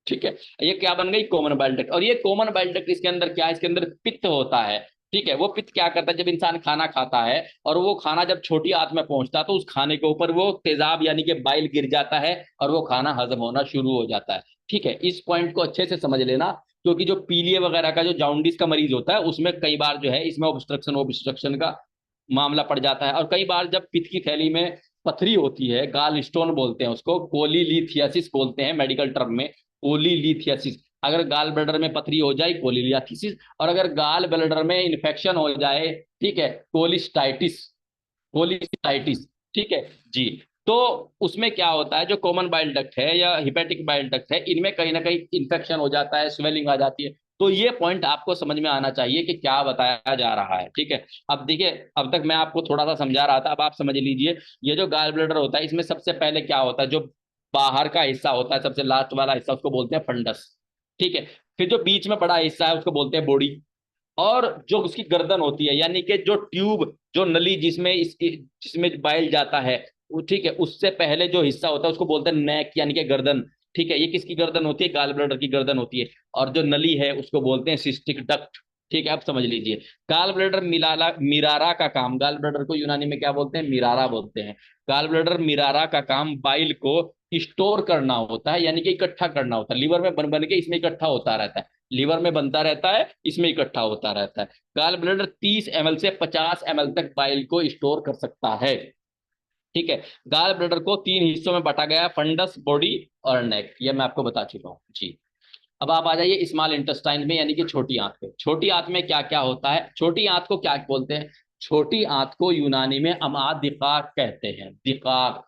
ठीक है, ये क्या बन गई, कॉमन बाइल डक्ट। और ये कॉमन बाइल डक्ट, इसके अंदर क्या है, इसके अंदर पित्त होता है। ठीक है, वो पित्त क्या करता है, जब इंसान खाना खाता है और वो खाना जब छोटी आंत में पहुंचता है, तो उस खाने के ऊपर वो तेजाब यानी कि बाइल गिर जाता है, और वो खाना हजम होना शुरू हो जाता है। ठीक है, इस पॉइंट को अच्छे से समझ लेना, क्योंकि जो पीलिया वगैरह का, जो जॉन्डिस का मरीज होता है, उसमें कई बार जो है इसमें ऑब्स्ट्रक्शन ऑब्स्ट्रक्शन का मामला पड़ जाता है। और कई बार जब पित्त की थैली में पथरी होती है, गाल स्टोन बोलते हैं उसको, कोलीलिथियासिस बोलते हैं मेडिकल टर्म में, कोलीलिथियासिस। अगर गाल ब्लैडर में पथरी हो जाए, कोलीलिथियासिस। और अगर गाल ब्लैडर में इन्फेक्शन हो जाए, ठीक है, कोलिस्टाइटिस, कोलिस्टाइटिस। ठीक है जी। तो उसमें क्या होता है, जो कॉमन बाइल डक्ट है या हिपेटिक बाइल डक्ट है, इनमें कहीं ना कहीं इन्फेक्शन हो जाता है, स्वेलिंग आ जाती है। तो ये पॉइंट आपको समझ में आना चाहिए कि क्या बताया जा रहा है। ठीक है, अब देखिए, अब तक मैं आपको थोड़ा सा समझा रहा था, अब आप समझ लीजिए। ये जो गाल ब्लैडर होता है, इसमें सबसे पहले क्या होता है, जो बाहर का हिस्सा होता है, सबसे लास्ट वाला हिस्सा, उसको बोलते हैं फंडस। ठीक है, फिर जो बीच में बड़ा हिस्सा है उसको बोलते हैं बॉडी, और जो उसकी गर्दन होती है, यानी कि जो ट्यूब, जो नली जिसमें जिसमें बाइल जाता है, ठीक है, उससे पहले जो हिस्सा होता है उसको बोलते हैं नेक, यानी कि गर्दन। ठीक है, ये किसकी गर्दन होती है, गाल ब्लैडर की गर्दन होती है। और जो नली है उसको बोलते हैं सिस्टिक डक्ट। ठीक है, आप समझ लीजिए। गाल ब्लैडर मिलाला मिरारा का काम, गाल ब्लैडर को यूनानी में क्या बोलते हैं, मिरारा बोलते हैं। गाल ब्लैडर मिरारा का काम बाइल को स्टोर करना होता है, यानी कि इकट्ठा करना होता है, लीवर में बन बन के इसमें इकट्ठा होता रहता है, लीवर में बनता रहता है, इसमें इकट्ठा होता रहता है। गाल ब्लैडर 30 ml से 50 ml तक बाइल को स्टोर कर सकता है। ठीक है, गाल ब्लैडर को 3 हिस्सों में बांटा गया है, फंडस, बॉडी और नेक, ये मैं आपको बता चुका हूँ जी। अब आप आ जाइए स्मॉल इंटेस्टाइन में, यानी कि छोटी आंत पे। छोटी आंत में क्या क्या होता है, छोटी आंत को क्या बोलते हैं, छोटी आंत को यूनानी में अमादिकाक कहते हैं, दिकाक,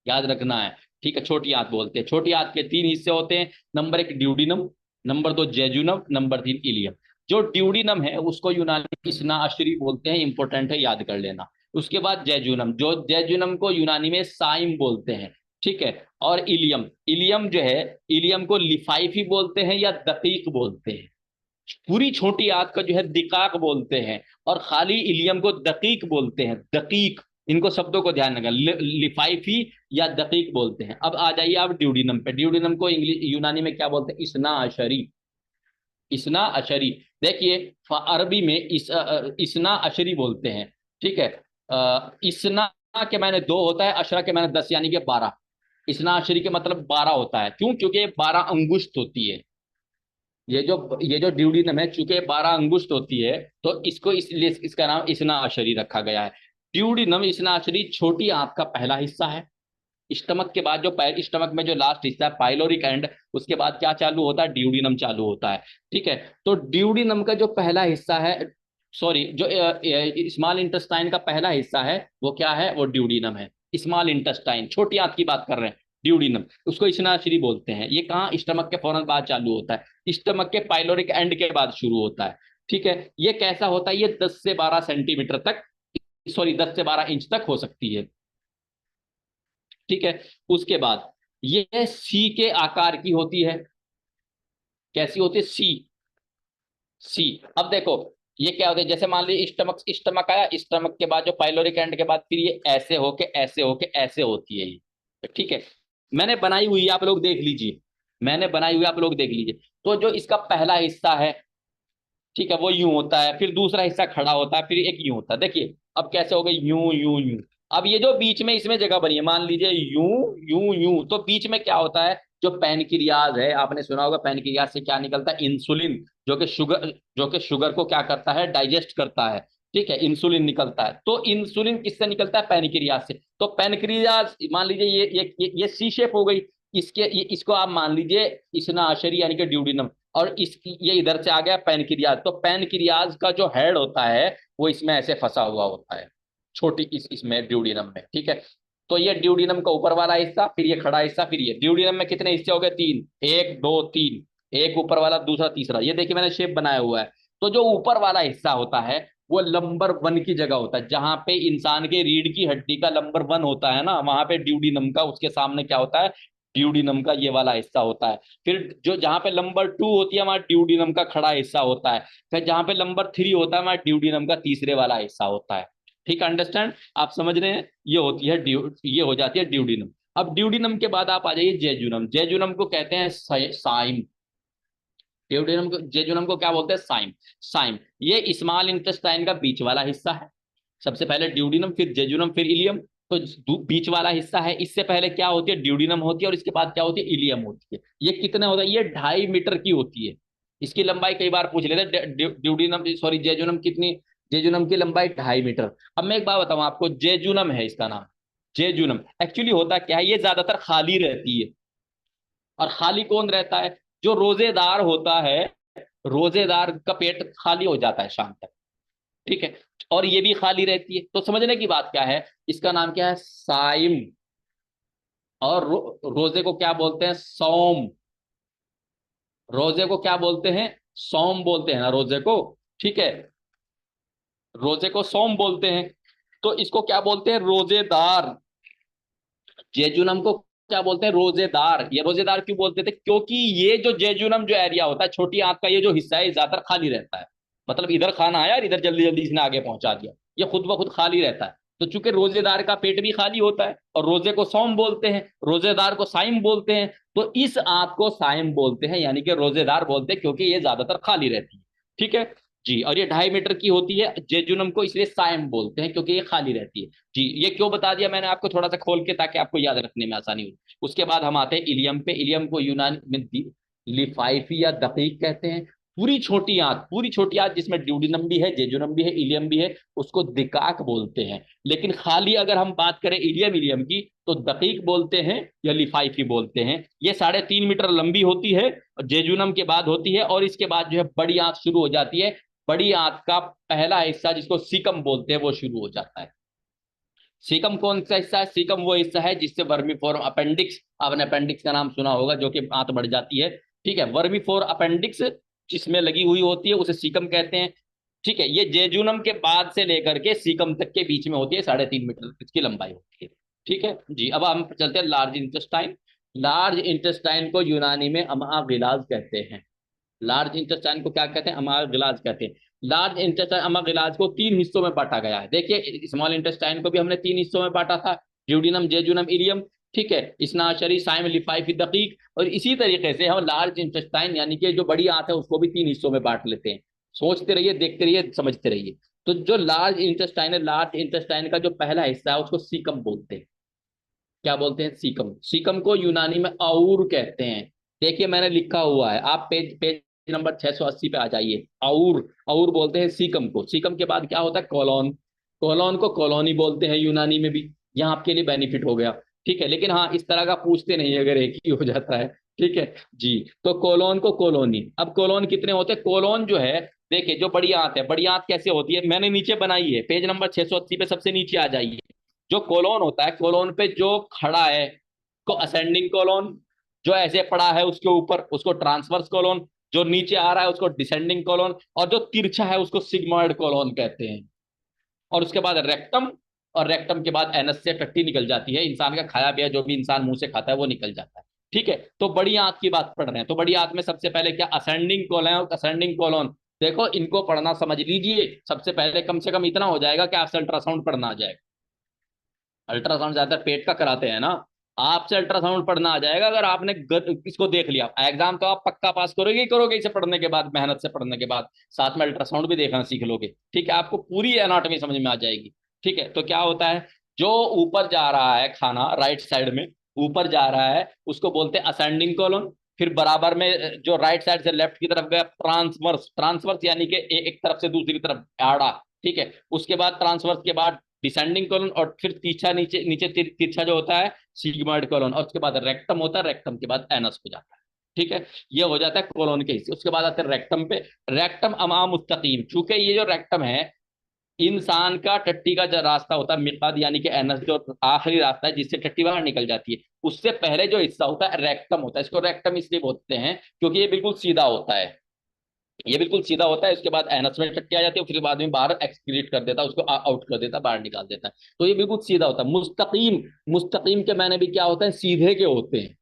याद रखना है। ठीक है, छोटी आंत बोलते हैं। छोटी आंत के 3 हिस्से होते हैं, number 1 duodenum, number 2 jejunum, number 3 ileum. जो ड्यूडिनम है उसको यूनानी इसना अशरी बोलते हैं, इंपॉर्टेंट है, याद कर लेना। उसके बाद जेजुनम, जो जेजुनम को यूनानी में साइम बोलते हैं। ठीक है, और इलियम, इलियम जो है, इलियम को लिफाइफी बोलते हैं या दकीक बोलते हैं। पूरी छोटी आंत का जो है दिकाक बोलते हैं, और खाली इलियम को दकीक बोलते हैं, दकीक। इनको शब्दों को ध्यान रखना, लिफाइफी या दकीक बोलते हैं। अब आ जाइए आप ड्यूडिनम पे। ड्यूडिनम को इंग्लिश यूनानी में क्या बोलते हैं? इसना अशरी। इसना अशरी। देखिए अरबी में इसना अशरी बोलते हैं। ठीक है। इसना के मायने दो होता है, अशरा के मायने 10 यानी कि 12। इसना अशरी के मतलब 12 होता है। क्यों? क्योंकि 12 अंगुष्ठ होती है। ये जो ड्यूडिनम है, चूंकि 12 अंगुष्ठ होती है, तो इसको इसलिए इसका नाम इसना अशरी रखा गया है। ड्यूडिनम इसना अशरी छोटी आंत का पहला हिस्सा है। स्टमक के बाद जो स्टमक में जो लास्ट हिस्सा है पाइलोरिक एंड, उसके बाद क्या चालू होता है? ड्यूडिनम चालू होता है। ठीक है। तो ड्यूडिनम का जो पहला हिस्सा है, सॉरी, जो स्मॉल इंटेस्टाइन का पहला हिस्सा है वो क्या है? वो ड्यूडिनम है। स्मॉल इंटेस्टाइन, छोटी आंत की बात कर रहे हैं, ड्यूडिनम, उसको स्नाशरी बोलते हैं। ये कहाँ? स्टमक के फौरन बाद चालू होता है, स्टमक के पाइलोरिक एंड के बाद शुरू होता है। ठीक है। ये कैसा होता है? ये 10 से 12 सेंटीमीटर तक, सॉरी 10 से 12 इंच तक हो सकती है। ठीक है। उसके बाद ये सी के आकार की होती है। कैसी होती है? सी। सी। अब देखो ये क्या होता है, जैसे मान लीजिए स्टमक, स्टमक आया, स्टमक के बाद जो पाइलोरिक एंड के बाद फिर ये ऐसे होके ऐसे होके ऐसे होती है ये। ठीक है। मैंने बनाई हुई है, आप लोग देख लीजिए। मैंने बनाई हुई, आप लोग देख लीजिए। तो जो इसका पहला हिस्सा है, ठीक है, वो यूं होता है, फिर दूसरा हिस्सा खड़ा होता है, फिर एक यूं होता है। देखिए अब कैसे हो गई? यूं यूं यूं। अब ये जो बीच में इसमें जगह बनी है, मान लीजिए यूं यूं यूं, तो बीच में क्या होता है? जो पैनक्रियाज है, आपने सुना होगा पैनक्रियाज से क्या निकलता है? इंसुलिन, जो कि शुगर को क्या करता है? डाइजेस्ट करता है। ठीक है। इंसुलिन निकलता है। तो इंसुलिन किससे निकलता है? पैनक्रियाज से। तो पैनक्रियाज मान लीजिए ये सी शेप हो गई। इसको आप मान लीजिए इसना आशरी यानी कि ड्यूडिनम, और इसकी ये इधर से आ गया पैनक्रियाज। तो पैनक्रियाज का जो हेड होता है वो इसमें ऐसे फंसा हुआ होता है, छोटी इसमें ड्यूडिनम में। ठीक है। तो ये ड्यूडिनम का ऊपर वाला हिस्सा, फिर ये खड़ा हिस्सा, फिर ये ड्यूडिनम में कितने हिस्से हो गए? 3, 1 2 3। एक ऊपर वाला, दूसरा, तीसरा। ये देखिए मैंने शेप बनाया हुआ है। तो जो ऊपर वाला हिस्सा होता है वो लंबर 1 की जगह होता है। जहां पे इंसान के रीढ़ की हड्डी का लंबर 1 होता है ना, वहां पे ड्यूडिनम का, उसके सामने क्या होता है? ड्यूडिनम का ये वाला हिस्सा होता है। फिर जो जहां पे नंबर 2 होती है वहां ड्यूडिनम का खड़ा हिस्सा होता है। फिर जहां पे नंबर 3 होता है वहां ड्यूडिनम का तीसरे वाला हिस्सा होता है। ठीक, अंडरस्टैंड? आप समझ रहे हैं? ये होती है ये हो जाती है ड्यूडिनम। अब ड्यूडिनम के बाद आप आ जाइए जेजुनम। जेजुनम को कहते हैं साइम। ड्यूडिनम को, जेजुनम को क्या बोलते हैं? साइम। साइम ये स्मॉल इंटेस्टाइन का बीच वाला हिस्सा है। सबसे पहले ड्यूडिनम, फिर जेजुनम, फिर इलियम। तो बीच वाला हिस्सा है। इससे पहले क्या होती है? ड्यूडिनम होती है, और इसके बाद क्या होती है? इलियम होती है। ये कितने होता है? ये 2.5 मीटर की होती है। इसकी लंबाई कई बार पूछ लेते हैं, ड्यूडिनम, सॉरी जेजुनम कितनी? जेजुनम की लंबाई 2.5 मीटर। अब मैं एक बात बताऊं आपको, जेजुनम है इसका नाम। जेजुनम एक्चुअली होता क्या है? ये ज्यादातर खाली रहती है। और खाली कौन रहता है? जो रोजेदार होता है, रोजेदार का पेट खाली हो जाता है शाम तक। ठीक है। और ये भी खाली रहती है। तो समझने की बात क्या है? इसका नाम क्या है? साइम। और रोजे को क्या बोलते हैं? सौम। रोजे को क्या बोलते हैं? सौम बोलते हैं ना रोजे को। ठीक है। रोजे को सौम बोलते हैं। तो इसको क्या बोलते हैं? रोजेदार। जेजुनम को क्या बोलते हैं? रोजेदार। ये रोजेदार क्यों बोलते थे? क्योंकि ये जो जेजुनम जो एरिया होता है, छोटी आंत का ये जो हिस्सा है, ज्यादातर खाली रहता है। मतलब इधर खाना आया और इधर जल्दी जल्दी इसने आगे पहुंचा दिया, ये खुद ब खुद खाली रहता है। तो चूंकि रोजेदार का पेट भी खाली होता है, और रोजे को सौम बोलते हैं, रोजेदार को साइम बोलते हैं, तो इस आंत को साइम बोलते हैं, यानी कि रोजेदार बोलते हैं, क्योंकि ये ज्यादातर खाली रहती है। ठीक है जी। और ये 2.5 मीटर की होती है। जेजुनम को इसलिए साइम बोलते हैं क्योंकि ये खाली रहती है। जी, ये क्यों बता दिया मैंने आपको थोड़ा सा खोल के, ताकि आपको याद रखने में आसानी हो। उसके बाद हम आते हैं इलियम पे। इलियम को यूनानी में लिफाइफी या दकीक कहते हैं। पूरी छोटी आंत जिसमें ड्यूडिनम भी है, जेजुनम भी है, इलियम भी है, उसको दिकाक बोलते हैं। लेकिन खाली अगर हम बात करें इलियम इलियम की, तो दकीक बोलते हैं या लिफाइफी बोलते हैं। ये 3.5 मीटर लंबी होती है, और जेजुनम के बाद होती है, और इसके बाद जो है बड़ी आंत शुरू हो जाती है। बड़ी आंत का पहला हिस्सा जिसको सीकम बोलते हैं वो शुरू हो जाता है। सीकम कौन सा हिस्सा है? सीकम वो हिस्सा है जिससे वर्मीफोरम अपेंडिक्स, आपने अपेंडिक्स का नाम सुना होगा, जो कि आंत बढ़ जाती है। ठीक है। वर्मीफोर अपेंडिक्स जिसमें लगी हुई होती है उसे सीकम कहते हैं। ठीक है। ये जेजुनम के बाद से लेकर के सीकम तक के बीच में होती है, 3.5 मीटर इसकी लंबाई होती है। ठीक है जी। अब हम चलते हैं लार्ज इंटेस्टाइन। लार्ज इंटेस्टाइन को यूनानी में अमा गिलाज कहते हैं। लार्ज इंटेस्टाइन को क्या कहते हैं? अमा गिलाज कहते हैं। लार्ज इंटेस्टाइन अमंग इलाज को 3 हिस्सों में बांटा गया है। देखिए स्मॉल इंटेस्टाइन को भी हमने 3 हिस्सों में बांटा था, ड्यूडिनम, जेजुनम, इलियम, ठीक है, स्नाशरी, साइम, लिफाई, दकीक। और इसी तरीके से हम लार्ज इंटेस्टाइन यानी कि जो बड़ी आंत है उसको भी 3 हिस्सों में बांट लेते हैं। सोचते रहिए, देखते रहिए, समझते रहिए। तो जो लार्ज इंटेस्टाइन है, लार्ज इंटेस्टाइन का जो पहला हिस्सा है उसको सीकम बोलते हैं। क्या बोलते हैं? सीकम। सीकम को यूनानी में आउर कहते हैं। देखिए मैंने लिखा हुआ है, आप पेज पेज नंबर 680 पे आ जाइए। आउर, आउर बोलते हैं सीकम को। सीकम के बाद क्या होता है? कॉलोन। कॉलोन को कॉलोनी बोलते हैं यूनानी में भी। यहाँ आपके लिए बेनिफिट हो गया, ठीक है। लेकिन हाँ, इस तरह का पूछते नहीं अगर एक ही हो जाता है, ठीक है जी। तो कोलोन को कोलोनी। अब कोलोन कितने होते हैं? कोलोन जो है, देखिए जो बड़ी आंत है, बड़ी आंत कैसे होती है मैंने नीचे बनाई है, पेज नंबर 680 पे सबसे नीचे आ जाइए। जो कोलोन होता है, कोलोन पे जो खड़ा है को असेंडिंग कोलोन, जो ऐसे पड़ा है उसके ऊपर उसको ट्रांसवर्स कोलोन, जो नीचे आ रहा है उसको डिसेंडिंग कोलोन, और जो तिरछा है उसको सिग्मोइड कोलोन कहते हैं। और उसके बाद रेक्टम, और रेक्टम के बाद एनस से टट्टी निकल जाती है, इंसान का खाया पिया जो भी इंसान मुंह से खाता है वो निकल जाता है, ठीक है। तो बड़ी आंत की बात पढ़ रहे हैं, तो बड़ी आंत में सबसे पहले क्या? Ascending colon, ascending colon. देखो इनको पढ़ना समझ लीजिए सबसे पहले, कम से कम इतना हो जाएगा कि आपसे अल्ट्रासाउंड पढ़ना आ जाएगा। अल्ट्रासाउंड ज्यादातर पेट का कराते हैं ना, आपसे अल्ट्रासाउंड पढ़ना आ जाएगा अगर आपने इसको देख लिया। एग्जाम तो आप पक्का पास करोगे ही करोगे इसे पढ़ने के बाद, मेहनत से पढ़ने के बाद, साथ में अल्ट्रासाउंड भी देखना सीख लोगे, ठीक है। आपको पूरी एनाटॉमी समझ में आ जाएगी, ठीक है। तो क्या होता है? जो ऊपर जा रहा है खाना, राइट साइड में ऊपर जा रहा है उसको बोलते हैं असेंडिंग कॉलम। फिर बराबर में जो राइट साइड से लेफ्ट की तरफ गया, ट्रांसवर्स। ट्रांसवर्स यानी कि एक तरफ से दूसरी तरफ आड़ा, ठीक है। उसके बाद ट्रांसवर्स के बाद डिसेंडिंग कॉलन, और फिर तिरछा नीचे नीचे तिरछा जो होता है सिग्मॉइड कॉलन, और उसके बाद रेक्टम होता है, रेक्टम के बाद एनस हो जाता है, ठीक है। ये हो जाता है कोलोन के हिस्से। उसके बाद आते हैं रेक्टम पे। रेक्टम अमाम मुस्तकीम, चूंकि ये जो रेक्टम है इंसान का टट्टी का जो रास्ता होता है मिकाद यानी कि एनस, जो आखिरी रास्ता है जिससे टट्टी बाहर निकल जाती है, उससे पहले जो हिस्सा होता है रेक्टम होता है। इसको रेक्टम इसलिए बोलते हैं क्योंकि ये बिल्कुल सीधा होता है, ये बिल्कुल सीधा होता है। उसके बाद एनस में टट्टी आ जाती है, फिर बाद में बाहर एक्सक्रीट कर देता है, उसको आउट कर देता है, बाहर निकाल देता है। तो ये बिल्कुल सीधा होता है। मुस्तकीम, मुस्तकीम के मैंने भी क्या होता है? सीधे के होते हैं।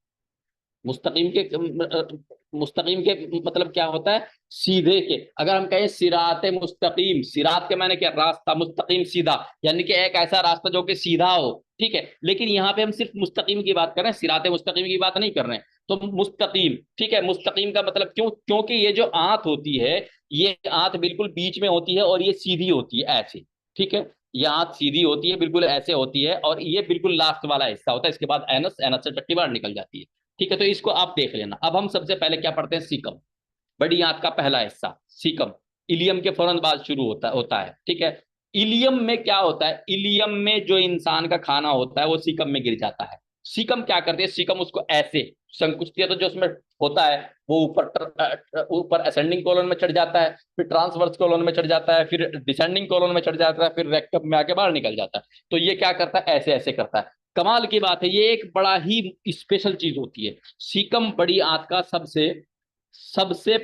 मुस्तकीम के मुस्तकीम के मतलब क्या होता है? सीधे के। अगर हम कहें सिरात मुस्तकीम, सिरात के मैंने क्या? रास्ता, मुस्तकीम सीधा, यानी कि एक ऐसा रास्ता जो कि सीधा हो, ठीक है। लेकिन यहाँ पे हम सिर्फ मुस्तकीम की बात कर रहे हैं, सिरात मुस्तकीम की बात नहीं कर रहे हैं। तो मुस्तकीम, ठीक है। मुस्तकीम का मतलब क्यों? क्योंकि ये जो आंत होती है, ये आंत बिल्कुल बीच में होती है और ये सीधी होती है ऐसे, ठीक है। ये आंत सीधी होती है, बिल्कुल ऐसे होती है, और ये बिल्कुल लास्ट वाला हिस्सा होता है। इसके बाद एनस, एनस से टट्टी बाहर निकल जाती है, ठीक है। तो इसको आप देख लेना। अब हम सबसे पहले क्या पढ़ते हैं? सीकम, बड़ी आंत का पहला हिस्सा सीकम। इलियम के फौरन बाद शुरू होता है, ठीक है। इलियम में क्या होता है? इलियम में जो इंसान का खाना होता है वो सीकम में गिर जाता है। सीकम क्या करती है? सीकम उसको ऐसे संकुचती है, तो जो उसमें होता है वो ऊपर असेंडिंग कॉलन में चढ़ जाता है, फिर ट्रांसवर्स कॉलन में चढ़ जाता है, फिर डिसेंडिंग कॉलन में चढ़ जाता है, फिर रेक्टम में आके बाहर निकल जाता है। तो ये क्या करता है? ऐसे ऐसे करता है। कमाल की बात है, ये एक बड़ा ही स्पेशल चीज होती है। सीकम बड़ी आंत का सबसे सबसे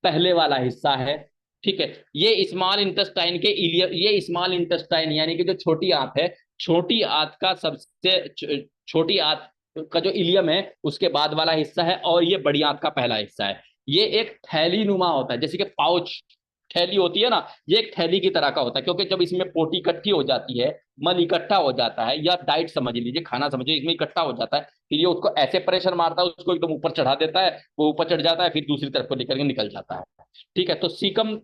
पहले वाला हिस्सा है, ठीक है। ये स्मॉल इंटेस्टाइन के इलियम, ये स्मॉल इंटेस्टाइन यानी कि जो छोटी आंत है, छोटी आंत का सबसे छोटी आंत का जो इलियम है उसके बाद वाला हिस्सा है, और ये बड़ी आंत का पहला हिस्सा है। ये एक थैली नुमा होता है, जैसे कि पाउच थैली होती है ना, ये एक थैली की तरह का होता है। क्योंकि जब इसमें पोटी इकट्ठी हो जाती है, मल इकट्ठा हो जाता है, या डाइट समझ लीजिए, खाना समझिए, इसमें इकट्ठा हो जाता है, फिर ये उसको ऐसे प्रेशर मारता है, उसको एकदम ऊपर चढ़ा देता है, वो ऊपर चढ़ जाता है, फिर दूसरी तरफ को लेकर के निकल जाता है, ठीक है। तो सीकम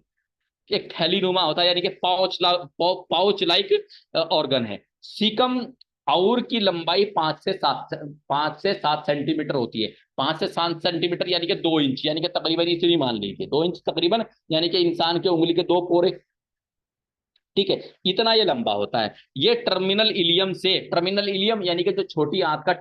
एक थैली नुमा होता है, यानी कि पाउच लाइक ऑर्गन है सीकम। और की लंबाई 5 से 7 सेंटीमीटर होती है। 5 से 7 सेंटीमीटर यानी कि 2 इंच, यानी कि तकरीबन इतनी मान लीजिए 2 इंच तकरीबन, यानी कि इंसान के उंगली के 2 पोरे, ठीक है। इतना ये लंबा होता है। ये टर्मिनल इलियम से, टर्मिनल इलियम यानी कि जो छोटी आंत का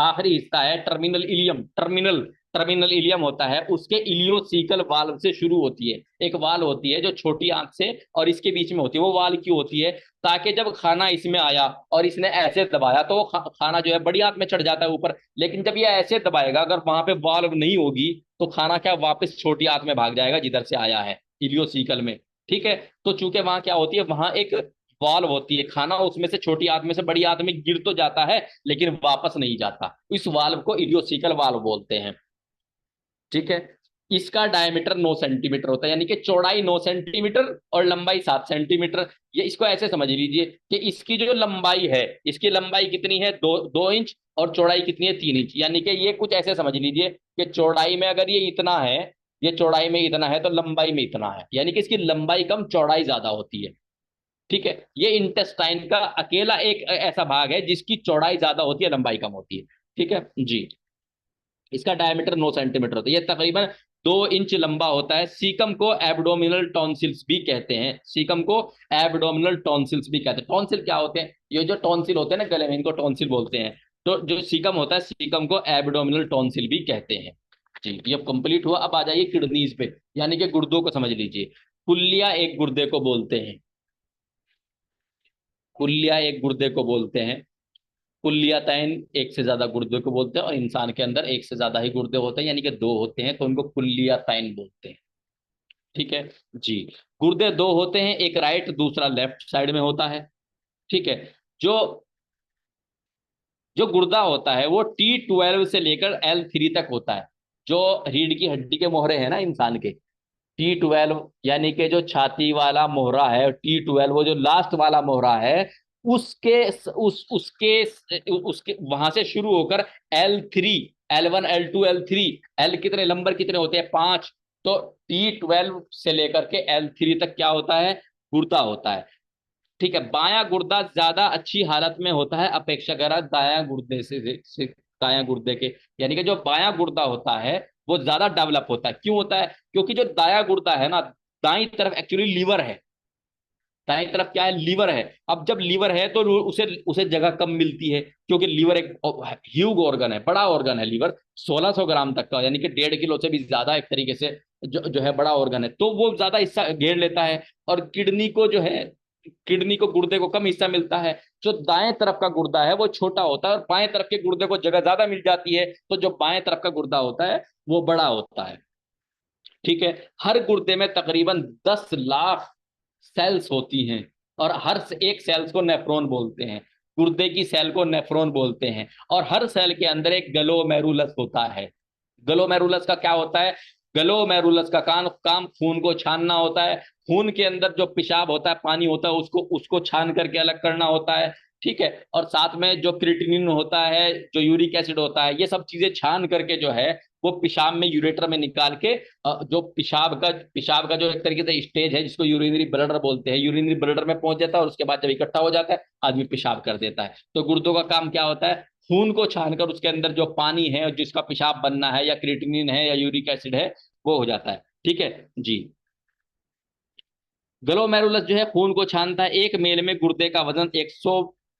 आखिरी हिस्सा है, terminal ileum, terminal terminal ileum होता है, उसके इलियोसीकल वाल्व से शुरू होती है। एक वाल होती है जो छोटी आंत से और इसके बीच में होती है। वो वाल क्यों होती है? ताकि जब खाना इसमें आया और इसने ऐसे दबाया तो वो खाना जो है बड़ी आंत में चढ़ जाता है ऊपर, लेकिन जब ये ऐसे दबाएगा, अगर वहां पे वाल्व नहीं होगी तो खाना क्या वापस छोटी आंत में भाग जाएगा जिधर से आया है, इलियोसीकल में, ठीक है। तो चूंकि वहां क्या होती है, वहां एक वाल्व होती है, खाना उसमें से छोटी आंत में से बड़ी आंत में गिर तो जाता है लेकिन वापस नहीं जाता। इस वाल्व को इलियोसिकल वाल्व बोलते हैं, ठीक है। इसका डायमीटर 9 सेंटीमीटर होता है, यानी कि चौड़ाई 9 सेंटीमीटर और लंबाई 7 सेंटीमीटर। ये इसको ऐसे समझ लीजिए कि इसकी जो लंबाई है, इसकी लंबाई कितनी है, 2 इंच, और चौड़ाई कितनी है, 3 इंच। यानी कि ये कुछ ऐसे समझ लीजिए कि चौड़ाई में अगर ये इतना है, ये चौड़ाई में इतना है, तो लंबाई में इतना है, यानी कि इसकी लंबाई कम चौड़ाई ज्यादा होती है। ठीक है, ये इंटेस्टाइन का अकेला एक ऐसा भाग है जिसकी चौड़ाई ज्यादा होती है, लंबाई कम होती है। ठीक है जी। इसका डायमीटर 9 सेंटीमीटर होता है, ये तकरीबन 2 इंच लंबा होता है। सीकम को एब्डोमिनल टॉन्सिल्स भी कहते हैं, सीकम को एब्डोमिनल टॉन्सिल्स भी कहते हैं। टॉन्सिल क्या होते हैं? ये जो टॉन्सिल होते हैं ना गले में, इनको टॉन्सिल बोलते हैं। तो जो सीकम होता है, सीकम को एब्डोमिनल टॉन्सिल भी कहते हैं। जी, ये कंप्लीट हुआ। अब आ जाइए किडनीज पे, यानी कि गुर्दों को समझ लीजिए। कुल्लिया एक गुर्दे को बोलते हैं, कुल्लिया एक गुर्दे को बोलते हैं। कुल्लियातैन एक से ज्यादा गुर्दे को बोलते हैं, और इंसान के अंदर एक से ज्यादा ही गुर्दे होते हैं, यानी कि 2 होते हैं, तो उनको कुल्लियातैन बोलते हैं। ठीक है जी। गुर्दे 2 होते हैं, एक राइट दूसरा लेफ्ट साइड में होता है। ठीक है। जो जो गुर्दा होता है वो T12 से लेकर L3 तक होता है। जो रीढ़ की हड्डी के मोहरे हैं ना इंसान के, T12, यानी कि जो छाती वाला मोहरा है, T12 वो जो लास्ट वाला मोहरा है, उसके उसके वहां से शुरू होकर L3, L1, L2, L3, L कितने नंबर कितने होते हैं, 5। तो T12 से लेकर के L3 तक क्या होता है, गुर्दा होता है। ठीक है। बायां गुर्दा ज्यादा अच्छी हालत में होता है अपेक्षाकृत दायां गुर्दे से दायां गुर्दे के, यानी कि जो बायां गुर्दा होता है वो ज्यादा डेवलप होता है। क्यों होता है? क्योंकि जो दायां गुर्दा है ना, दाईं तरफ एक्चुअली लीवर है, दाईं तरफ क्या है, लीवर है। अब जब लीवर है तो उसे उसे जगह कम मिलती है, क्योंकि लीवर एक ह्यूज ऑर्गन है, बड़ा ऑर्गन है लीवर, 1600 ग्राम तक का, यानी कि 1.5 किलो से भी ज्यादा एक तरीके से जो है बड़ा ऑर्गन है, तो वो ज्यादा हिस्सा घेर लेता है। और किडनी को जो है, किडनी को, गुर्दे को कम हिस्सा मिलता है। जो दाएं तरफ का गुर्दा है वो छोटा होता है, और बाएं तरफ के गुर्दे को जगह ज्यादा मिल जाती है, तो जो बाएं तरफ का गुर्दा होता है वो बड़ा होता है। ठीक है। हर गुर्दे में तकरीबन 10 लाख सेल्स होती हैं, और हर एक सेल्स को नेफ्रॉन बोलते हैं। गुर्दे की सेल को नेफ्रॉन बोलते हैं। और हर सेल के अंदर एक ग्लोमेरुलस होता है। ग्लोमेरुलस का क्या होता है? ग्लोमेरुलस का काम काम खून को छानना होता है। खून के अंदर जो पेशाब होता है, पानी होता है, उसको उसको छान करके अलग करना होता है। ठीक है। और साथ में जो क्रिएटिनिन होता है, जो यूरिक एसिड होता है, ये सब चीजें छान करके जो है वो पेशाब में, यूरेटर में निकाल के जो पेशाब का जो एक तरीके से स्टेज है जिसको यूरिनरी ब्लडर बोलते हैं, यूरिनरी ब्लडर में पहुंच जाता है, और उसके बाद जब इकट्ठा हो जाता है आदमी पेशाब कर देता है। तो गुर्दों का काम क्या होता है? खून को छानकर उसके अंदर जो पानी है और जिसका पेशाब बनना है, या क्रिएटिनिन है या यूरिक एसिड है, वो हो जाता है। ठीक है जी। ग्लोमेरुलस जो है खून को छानता है। एक मेल में गुर्दे का वजन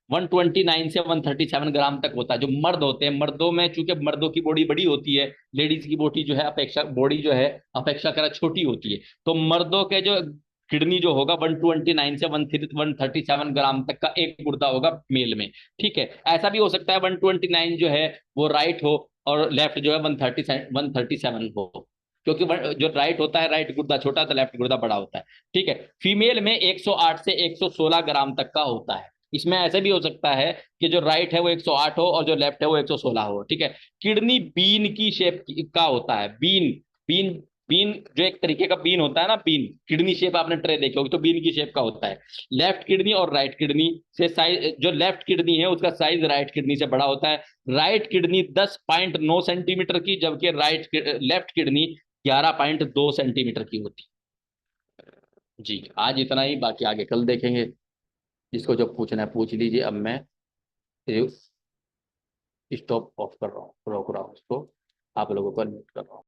129 से 137 ग्राम तक होता है। जो मर्द होते हैं, मर्दों में चूंकि मर्दों की बॉडी बड़ी होती है, लेडीज की बॉडी जो है बॉडी जो है अपेक्षाकृत छोटी होती है, तो मर्दों के जो किडनी जो होगा 129 से 137 ग्राम तक का एक गुर्दा होगा मेल में। ठीक है। ऐसा भी हो सकता है 129 जो है वो राइट हो, और लेफ्ट जो है 137 हो, क्योंकि जो राइट होता है, राइट गुर्दा छोटा तो लेफ्ट गुर्दा बड़ा होता है। ठीक है। फीमेल में 108 से 116 ग्राम तक का होता है। इसमें ऐसे भी हो सकता है कि जो राइट है वो 108 हो और जो लेफ्ट है वो 116 हो। ठीक है। किडनी बीन की शेप का होता है। बीन बीन बीन जो एक तरीके का बीन होता है ना, बीन किडनी शेप, आपने ट्रे देखी होगी, तो बीन की शेप का होता है। लेफ्ट किडनी और राइट किडनी से साइज, जो लेफ्ट किडनी है उसका साइज राइट किडनी से बड़ा होता है। राइट किडनी 10.9 सेंटीमीटर की, जबकि लेफ्ट किडनी 11.2 सेंटीमीटर की होती। जी, आज इतना ही, बाकी आगे कल देखेंगे। जिसको जो पूछना है पूछ लीजिए। अब मैं स्टॉप ऑफ कर रहा हूँ, रोक रहा हूँ इसको, आप लोगों को म्यूट कर रहा हूँ।